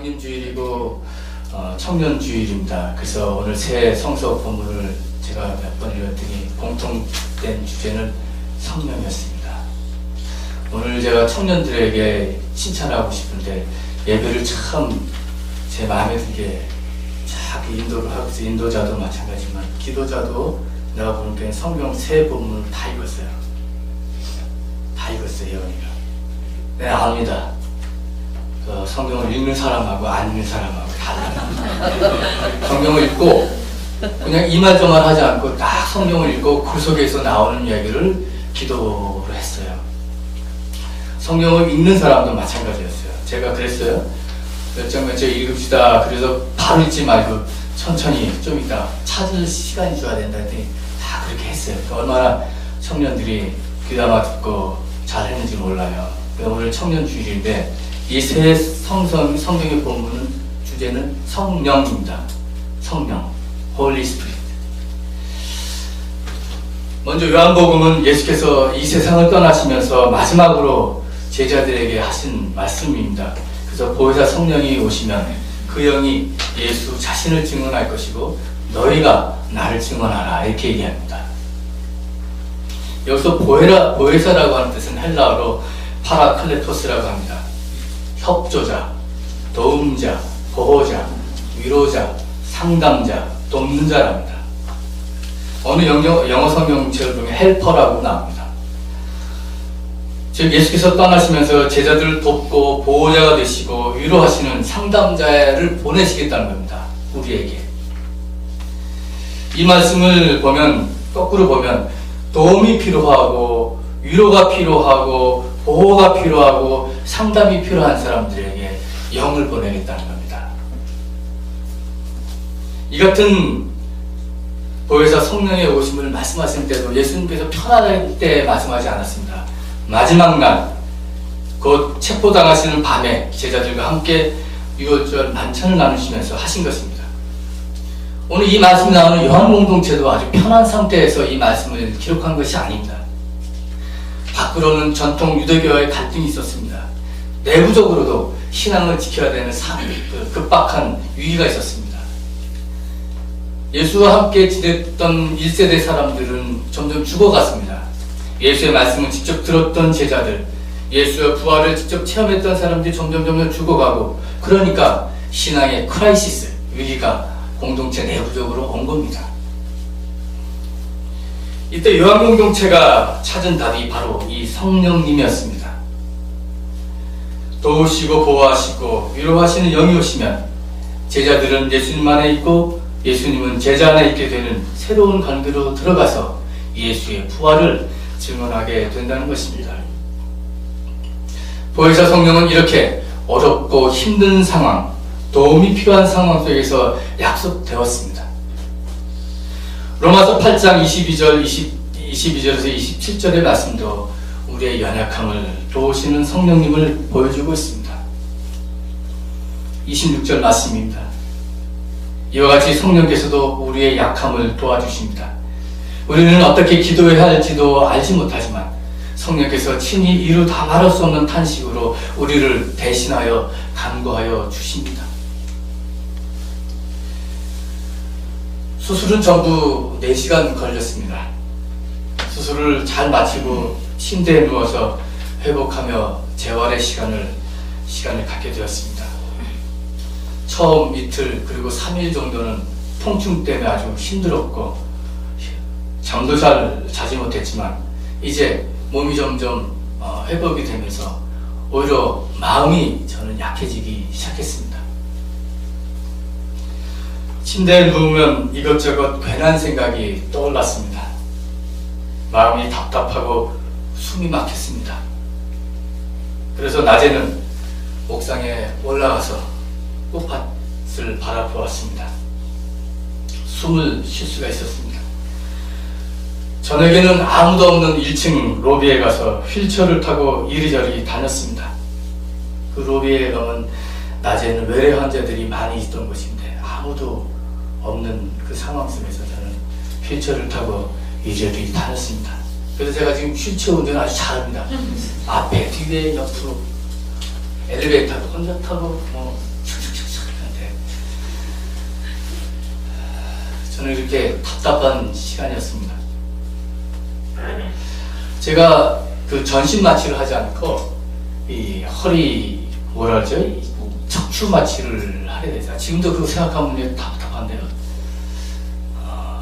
성김주일이고 청년주일입니다. 그래서 오늘 새 성서 본문을 제가 몇 번 읽었더니 공통된 주제는 성령이었습니다. 오늘 제가 청년들에게 칭찬하고 싶은데 예배를 참 제 마음에 들게 자꾸 인도를 하고 있어요. 인도자도 마찬가지지만 기도자도 내가 보니까 성경 새 본문을 다 읽었어요. 다 읽었어요. 예언이가. 네, 압니다. 성경을 읽는 사람하고 안 읽는 사람하고 달라요. 성경을 읽고 그냥 이 말 저 말 하지 않고 딱 성경을 읽고 그 속에서 나오는 이야기를 기도를 했어요. 성경을 읽는 사람도 마찬가지였어요. 제가 그랬어요. 몇 장 몇 장 읽읍시다. 그래서 바로 읽지 말고 천천히 좀 이따 찾을 시간이 줘야 된다 했더니 다 그렇게 했어요. 얼마나 청년들이 귀담아 듣고 잘 했는지 몰라요. 오늘 청년주일인데 이 새 성경의 본문은 주제는 성령입니다. 성령, Holy Spirit. 먼저 요한복음은 예수께서 이 세상을 떠나시면서 마지막으로 제자들에게 하신 말씀입니다. 그래서 보혜사 성령이 오시면 그 영이 예수 자신을 증언할 것이고 너희가 나를 증언하라 이렇게 얘기합니다. 여기서 보혜사라고 하는 뜻은 헬라어로 파라클레토스라고 합니다. 협조자, 도움자, 보호자, 위로자, 상담자, 돕는 자랍니다. 어느 영어 성경책을 보면 헬퍼라고 나옵니다. 즉 예수께서 떠나시면서 제자들을 돕고 보호자가 되시고 위로하시는 상담자를 보내시겠다는 겁니다. 우리에게. 이 말씀을 보면 거꾸로 보면 도움이 필요하고 위로가 필요하고 보호가 필요하고 상담이 필요한 사람들에게 영을 보내겠다는 겁니다. 이 같은 보혜사 성령의 오심을 말씀하실 때도 예수님께서 편안할 때 말씀하지 않았습니다. 마지막 날, 곧 체포당하시는 밤에 제자들과 함께 유월절 만찬을 나누시면서 하신 것입니다. 오늘 이 말씀이 나오는 요한 공동체도 아주 편한 상태에서 이 말씀을 기록한 것이 아닙니다. 밖으로는 전통 유대교와의 갈등이 있었습니다. 내부적으로도 신앙을 지켜야 되는 급박한 위기가 있었습니다. 예수와 함께 지냈던 1세대 사람들은 점점 죽어갔습니다. 예수의 말씀을 직접 들었던 제자들, 예수의 부활을 직접 체험했던 사람들이 점점 죽어가고, 그러니까 신앙의 크라이시스, 위기가 공동체 내부적으로 온 겁니다. 이때 요한 공동체가 찾은 답이 바로 이 성령님이었습니다. 도우시고 보호하시고 위로하시는 영이 오시면 제자들은 예수님 안에 있고 예수님은 제자 안에 있게 되는 새로운 관계로 들어가서 예수의 부활을 증언하게 된다는 것입니다. 보혜사 성령은 이렇게 어렵고 힘든 상황, 도움이 필요한 상황 속에서 약속되었습니다. 로마서 8장 22절에서 27절의 말씀도 우리의 연약함을 도우시는 성령님을 보여주고 있습니다. 26절 말씀입니다. 이와 같이 성령께서도 우리의 약함을 도와주십니다. 우리는 어떻게 기도해야 할지도 알지 못하지만 성령께서 친히 이루 다 말할 수 없는 탄식으로 우리를 대신하여 간구하여 주십니다. 수술은 전부 4시간 걸렸습니다. 수술을 잘 마치고 침대에 누워서 회복하며 재활의 시간을 갖게 되었습니다. 처음 이틀 그리고 3일 정도는 통증 때문에 아주 힘들었고 잠도 잘 자지 못했지만 이제 몸이 점점 회복이 되면서 오히려 마음이 저는 약해지기 시작했습니다. 침대에 누우면 이것저것 괜한 생각이 떠올랐습니다. 마음이 답답하고 숨이 막혔습니다. 그래서 낮에는 옥상에 올라가서 꽃밭을 바라보았습니다. 숨을 쉴 수가 있었습니다. 저녁에는 아무도 없는 1층 로비에 가서 휠체어를 타고 이리저리 다녔습니다. 그 로비에 가면 낮에는 외래 환자들이 많이 있던 곳인데 아무도 없는 그 상황 속에서 저는 휠체어를 타고 이리저리 다녔습니다. 그래서 제가 지금 휠체어 운전을 아주 잘합니다. 앞에, 뒤에, 옆으로 엘리베이터도 혼자 타고 축축축 오늘 이렇게 답답한 시간이었습니다. 제가 그 전신 마취를 하지 않고 이 허리 뭐라 그러죠? 이 척추 마취를 하게 되죠. 지금도 그거 생각하면 답답한데요.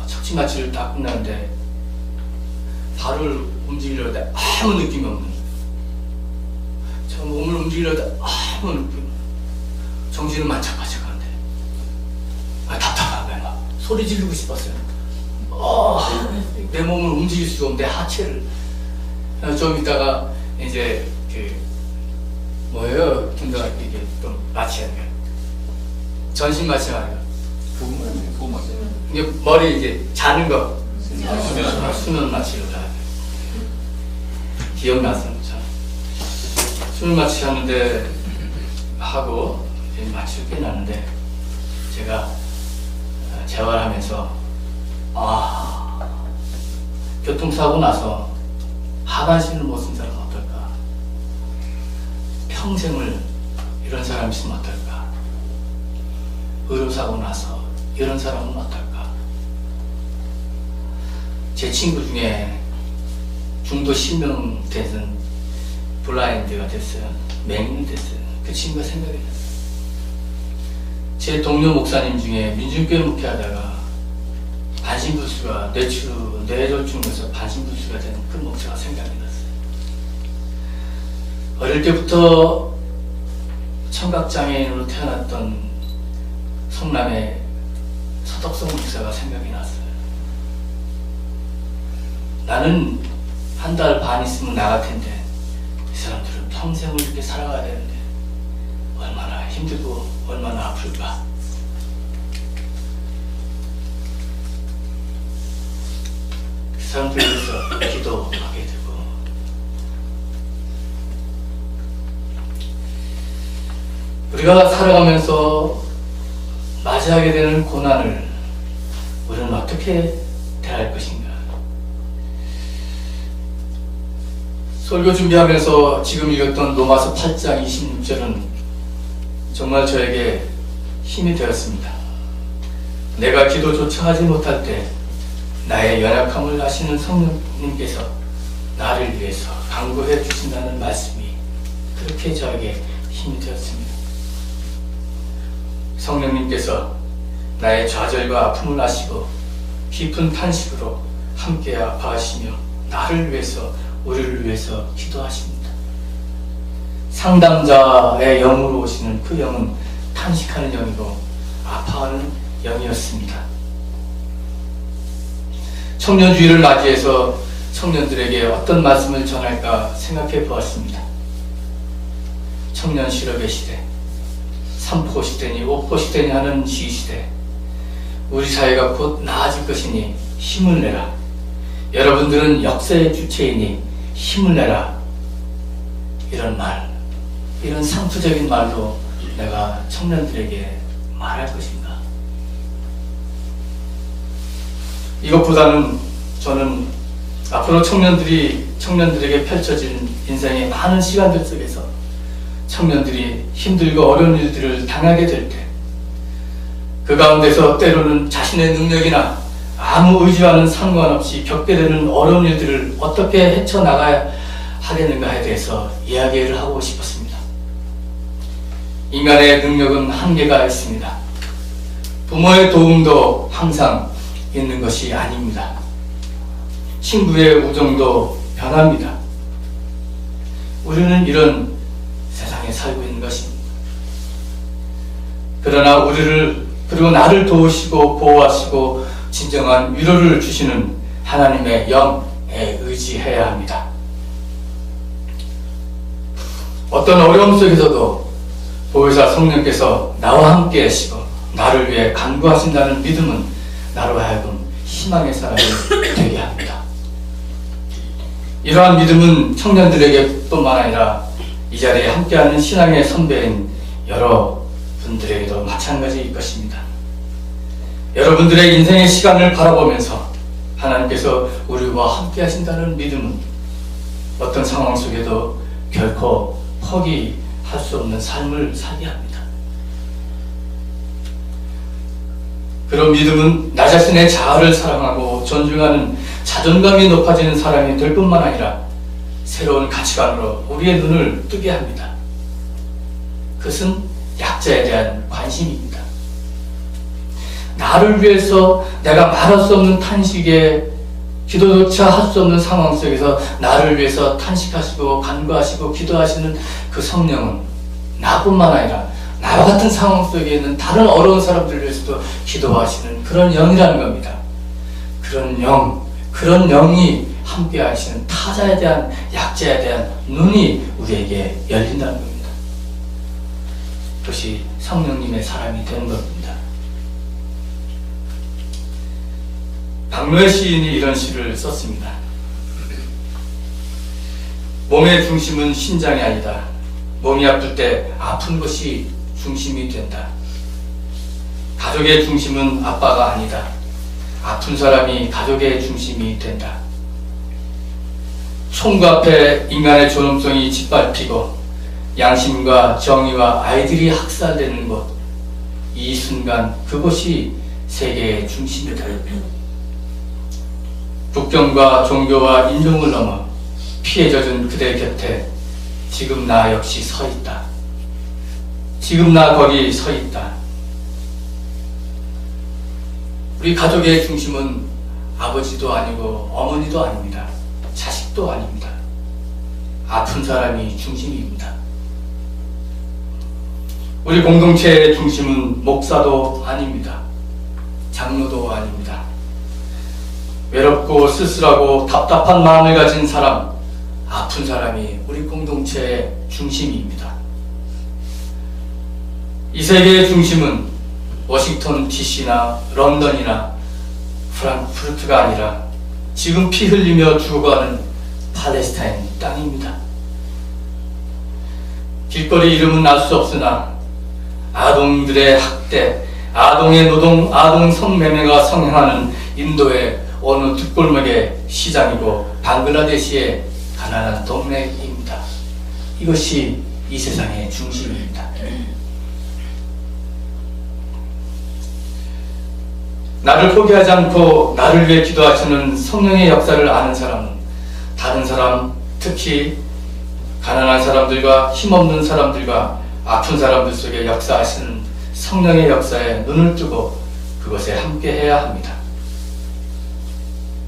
척추 마취를 다 끝나는데 발을 움직이려고 할 때 아무 느낌이 없는, 저 몸을 움직이려고 할 때 아무 느낌, 정신은 만착만착한데 답답한 거야. 막 소리 지르고 싶었어요. 내 몸을 움직일 수가 없는 내 하체를. 좀 이따가 이제 그 뭐예요? 김도아 이게 좀 마취하는 거예요. 전신 마취 말이에요. 부분 마취. 이게 머리 이제 자는 거. 수면 마취를 다 기억났어요. 수면 마취 하는데 하고 이제 마취를 끝났는데 제가 재활하면서 교통사고 나서 하반신을 못 쓴 사람은 어떨까? 평생을 이런 사람이 있으면 어떨까? 의료사고 나서 이런 사람은 어떨까? 제 친구 중에 중도 실명된 블라인드가 됐어요. 맹인이 됐어요. 그 친구가 생각이 났어요. 제 동료 목사님 중에 민중교회 목회하다가 반신불수가 뇌졸중에서 반신불수가 된 그 목사가 생각이 났어요. 어릴 때부터 청각장애인으로 태어났던 성남의 서덕성 목사가 생각이 났어요. 나는 한 달 반 있으면 나갈 텐데 이 사람들은 평생을 이렇게 살아가야 되는데 얼마나 힘들고 얼마나 아플까. 그 사람들 위해서 기도하게 되고, 우리가 살아가면서 맞이하게 되는 고난을 우리는 어떻게 대할 것인가. 설교 준비하면서 지금 읽었던 로마서 8장 26절은 정말 저에게 힘이 되었습니다. 내가 기도조차 하지 못할 때 나의 연약함을 아시는 성령님께서 나를 위해서 간구해 주신다는 말씀이 그렇게 저에게 힘이 되었습니다. 성령님께서 나의 좌절과 아픔을 아시고 깊은 탄식으로 함께 아파하시며 나를 위해서, 우리를 위해서 기도하십니다. 상담자의 영으로 오시는 그 영은 탄식하는 영이고 아파하는 영이었습니다. 청년주의를 맞이해서 청년들에게 어떤 말씀을 전할까 생각해 보았습니다. 청년 실업의 시대, 3포 시대니 5포 시대니 하는 시시대, 우리 사회가 곧 나아질 것이니 힘을 내라. 여러분들은 역사의 주체이니 힘을 내라. 이런 말, 이런 상투적인 말로 내가 청년들에게 말할 것인가? 이것보다는 저는 앞으로 청년들에게 펼쳐진 인생의 많은 시간들 속에서 청년들이 힘들고 어려운 일들을 당하게 될 때, 그 가운데서 때로는 자신의 능력이나 아무 의지와는 상관없이 겪게 되는 어려운 일들을 어떻게 헤쳐나가야 하겠는가에 대해서 이야기를 하고 싶었습니다. 인간의 능력은 한계가 있습니다. 부모의 도움도 항상 있는 것이 아닙니다. 친구의 우정도 변합니다. 우리는 이런 세상에 살고 있는 것입니다. 그러나 우리를, 그리고 나를 도우시고 보호하시고 진정한 위로를 주시는 하나님의 영에 의지해야 합니다. 어떤 어려움 속에서도 보혜사 성령께서 나와 함께 하시고 나를 위해 간구하신다는 믿음은 나로 하여금 희망의 사람이 되게 합니다. 이러한 믿음은 청년들에게 뿐만 아니라 이 자리에 함께하는 신앙의 선배인 여러분들에게도 마찬가지일 것입니다. 여러분들의 인생의 시간을 바라보면서 하나님께서 우리와 함께 하신다는 믿음은 어떤 상황 속에도 결코 포기할 수 없는 삶을 살게 합니다. 그런 믿음은 나 자신의 자아를 사랑하고 존중하는 자존감이 높아지는 사람이 될 뿐만 아니라 새로운 가치관으로 우리의 눈을 뜨게 합니다. 그것은 약자에 대한 관심입니다. 나를 위해서 내가 말할 수 없는 탄식에 기도조차 할 수 없는 상황 속에서 나를 위해서 탄식하시고 간구하시고 기도하시는 그 성령은 나뿐만 아니라 나와 같은 상황 속에 있는 다른 어려운 사람들을 위해서도 기도하시는 그런 영이라는 겁니다. 그런 영이 함께 하시는 타자에 대한, 약자에 대한 눈이 우리에게 열린다는 겁니다. 그것이 성령님의 사람이 되는 겁니다. 박노해 시인이 이런 시를 썼습니다. 몸의 중심은 신장이 아니다. 몸이 아플 때 아픈 것이 중심이 된다. 가족의 중심은 아빠가 아니다. 아픈 사람이 가족의 중심이 된다. 총구 앞에 인간의 존엄성이 짓밟히고 양심과 정의와 아이들이 학살되는 곳, 이 순간 그곳이 세계의 중심이다. 국경과 종교와 인종을 넘어 피해 젖은 그대 곁에 지금 나 역시 서 있다. 지금 나 거기 서 있다. 우리 가족의 중심은 아버지도 아니고 어머니도 아닙니다. 자식도 아닙니다. 아픈 사람이 중심입니다. 우리 공동체의 중심은 목사도 아닙니다. 장로도 아닙니다. 외롭고 쓸쓸하고 답답한 마음을 가진 사람, 아픈 사람이 우리 공동체의 중심입니다. 이 세계의 중심은 워싱턴 DC나 런던이나 프랑크푸르트가 아니라 지금 피 흘리며 죽어가는 팔레스타인 땅입니다. 길거리 이름은 알 수 없으나 아동들의 학대, 아동의 노동, 아동 성매매가 성행하는 인도의 어느 뒷골목의 시장이고 방글라데시의 가난한 동네입니다. 이것이 이 세상의 중심입니다. 나를 포기하지 않고 나를 위해 기도하시는 성령의 역사를 아는 사람은 다른 사람, 특히 가난한 사람들과 힘없는 사람들과 아픈 사람들 속에 역사하시는 성령의 역사에 눈을 뜨고 그것에 함께해야 합니다.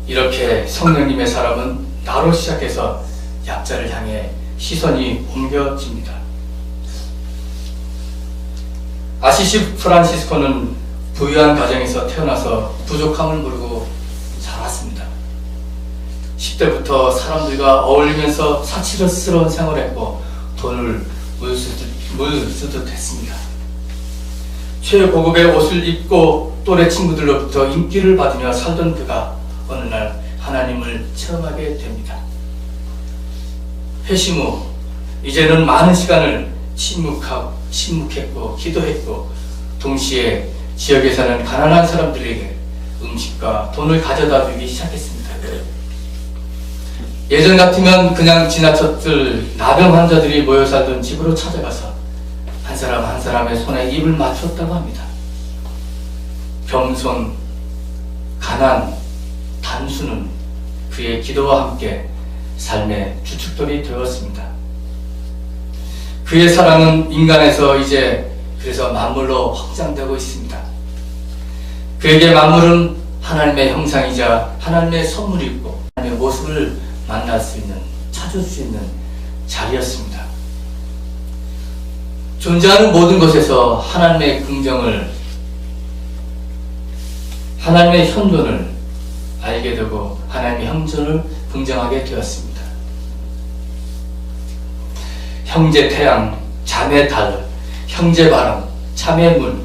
이렇게 성령님의 사람은 나로 시작해서 약자를 향해 시선이 옮겨집니다. 아시시 프란시스코는 부유한 가정에서 태어나서 부족함을 모르고 자랐습니다. 10대부터 사람들과 어울리면서 사치스러운 생활을 했고 돈을 물쓰듯 했습니다. 최고급의 옷을 입고 또래 친구들로부터 인기를 받으며 살던 그가 어느 날 하나님을 체험하게 됩니다. 회심 후 이제는 많은 시간을 침묵했고 기도했고 동시에 지역에 사는 가난한 사람들에게 음식과 돈을 가져다 주기 시작했습니다. 예전 같으면 그냥 지나쳤을 나병 환자들이 모여 살던 집으로 찾아가서 한 사람 한 사람의 손에 입을 맞췄다고 합니다. 겸손, 가난, 단수는 그의 기도와 함께 삶의 주축돌이 되었습니다. 그의 사랑은 인간에서 이제 그래서 만물로 확장되고 있습니다. 그에게 만물은 하나님의 형상이자 하나님의 선물이고 하나님의 모습을 만날 수 있는, 찾을 수 있는 자리였습니다. 존재하는 모든 것에서 하나님의 긍정을, 하나님의 현존을 알게 되고 하나님의 형존을 긍정하게 되었습니다. 형제 태양, 자매 달, 형제 바람, 자매 물,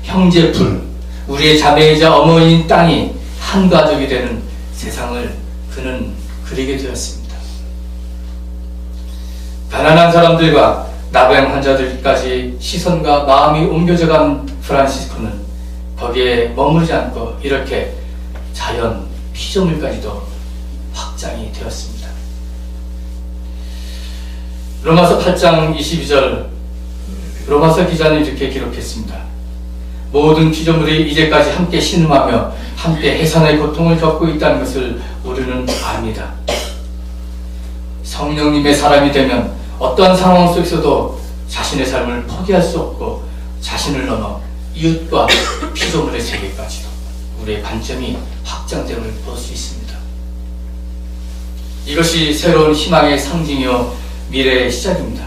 형제 불, 우리의 자매이자 어머니인 땅이 한 가족이 되는 세상을 그는 그리게 되었습니다. 가난한 사람들과 나병 환자들까지 시선과 마음이 옮겨져간 프란시스코는 거기에 머무르지 않고 이렇게 자연 피조물까지도 확장이 되었습니다. 로마서 8장 22절 로마서 기자는 이렇게 기록했습니다. 모든 피조물이 이제까지 함께 신음하며 함께 해산의 고통을 겪고 있다는 것을 우리는 압니다. 성령님의 사람이 되면 어떠한 상황 속에서도 자신의 삶을 포기할 수 없고 자신을 넘어 이웃과 피조물의 세계까지도 우리의 관점이 확장됨을 볼 수 있습니다. 이것이 새로운 희망의 상징이요 미래의 시작입니다.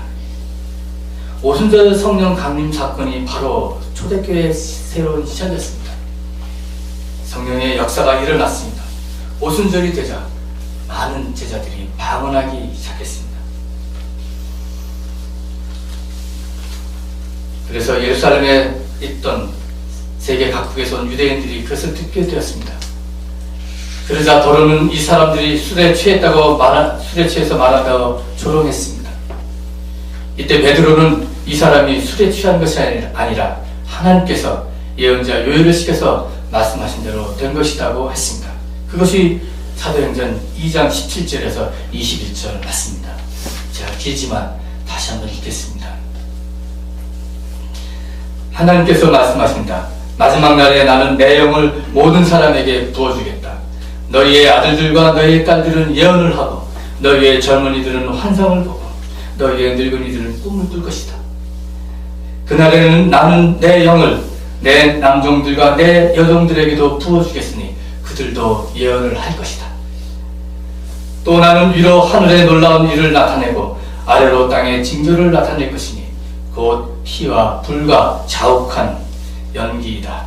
오순절 성령 강림 사건이 바로 초대교회의 새로운 시작이었습니다. 성령의 역사가 일어났습니다. 오순절이 되자 많은 제자들이 방언하기 시작했습니다. 그래서 예루살렘에 있던 세계 각국에서 온 유대인들이 그것을 듣게 되었습니다. 그러자 더러는 이 사람들이 술에 취해서 말한다고 조롱했습니다. 이때 베드로는 이 사람이 술에 취한 것이 아니라 하나님께서 예언자 요엘을 시켜서 말씀하신 대로 된 것이라고 했습니다. 그것이 사도행전 2장 17절에서 21절 맞습니다. 제가 길지만 다시 한번 읽겠습니다. 하나님께서 말씀하십니다. 마지막 날에 나는 내 영을 모든 사람에게 부어주겠다. 너희의 아들들과 너희의 딸들은 예언을 하고 너희의 젊은이들은 환상을 보고 너희의 늙은이들은 꿈을 꿀 것이다. 그날에는 나는 내 영을 내 남종들과 내 여종들에게도 부어주겠으니 그들도 예언을 할 것이다. 또 나는 위로 하늘에 놀라운 일을 나타내고 아래로 땅에 징조를 나타낼 것이니 곧 피와 불과 자욱한 연기이다.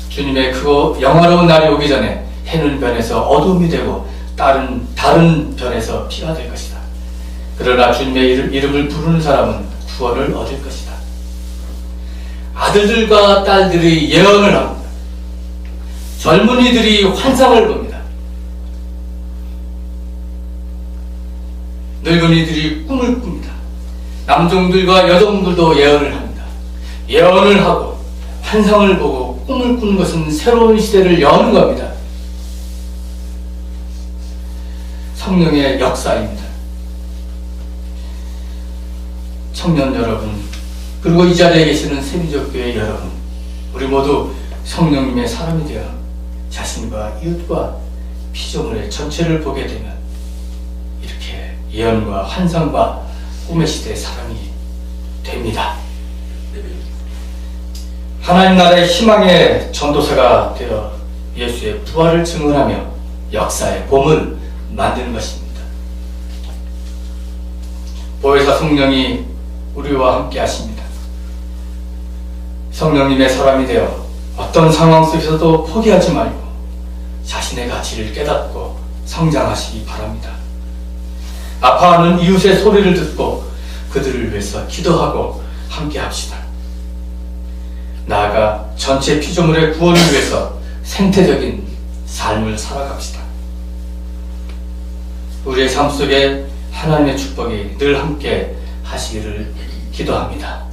주님의 크고 영화로운 날이 오기 전에 해는 변해서 어둠이 되고 다른 변에서 피가 될 것이다. 그러나 주님의 이름을 부르는 사람은 구원을 얻을 것이다. 아들들과 딸들이 예언을 합니다. 젊은이들이 환상을 봅니다. 늙은이들이 꿈을 꿉니다. 남종들과 여종들도 예언을 합니다. 예언을 하고 환상을 보고 꿈을 꾸는 것은 새로운 시대를 여는 겁니다. 성령의 역사입니다. 청년 여러분, 그리고 이 자리에 계시는 세미적교회 여러분, 우리 모두 성령님의 사람이 되어 자신과 이웃과 피조물의 전체를 보게 되면 이렇게 예언과 환상과 꿈의 시대의 사람이 됩니다. 하나님 나라의 희망의 전도사가 되어 예수의 부활을 증언하며 역사의 봄을 만드는 것입니다. 보혜사 성령이 우리와 함께 하십니다. 성령님의 사람이 되어 어떤 상황 속에서도 포기하지 말고 자신의 가치를 깨닫고 성장하시기 바랍니다. 아파하는 이웃의 소리를 듣고 그들을 위해서 기도하고 함께 합시다. 나아가 전체 피조물의 구원을 위해서 생태적인 삶을 살아갑시다. 우리의 삶 속에 하나님의 축복이 늘 함께 하시기를 기도합니다.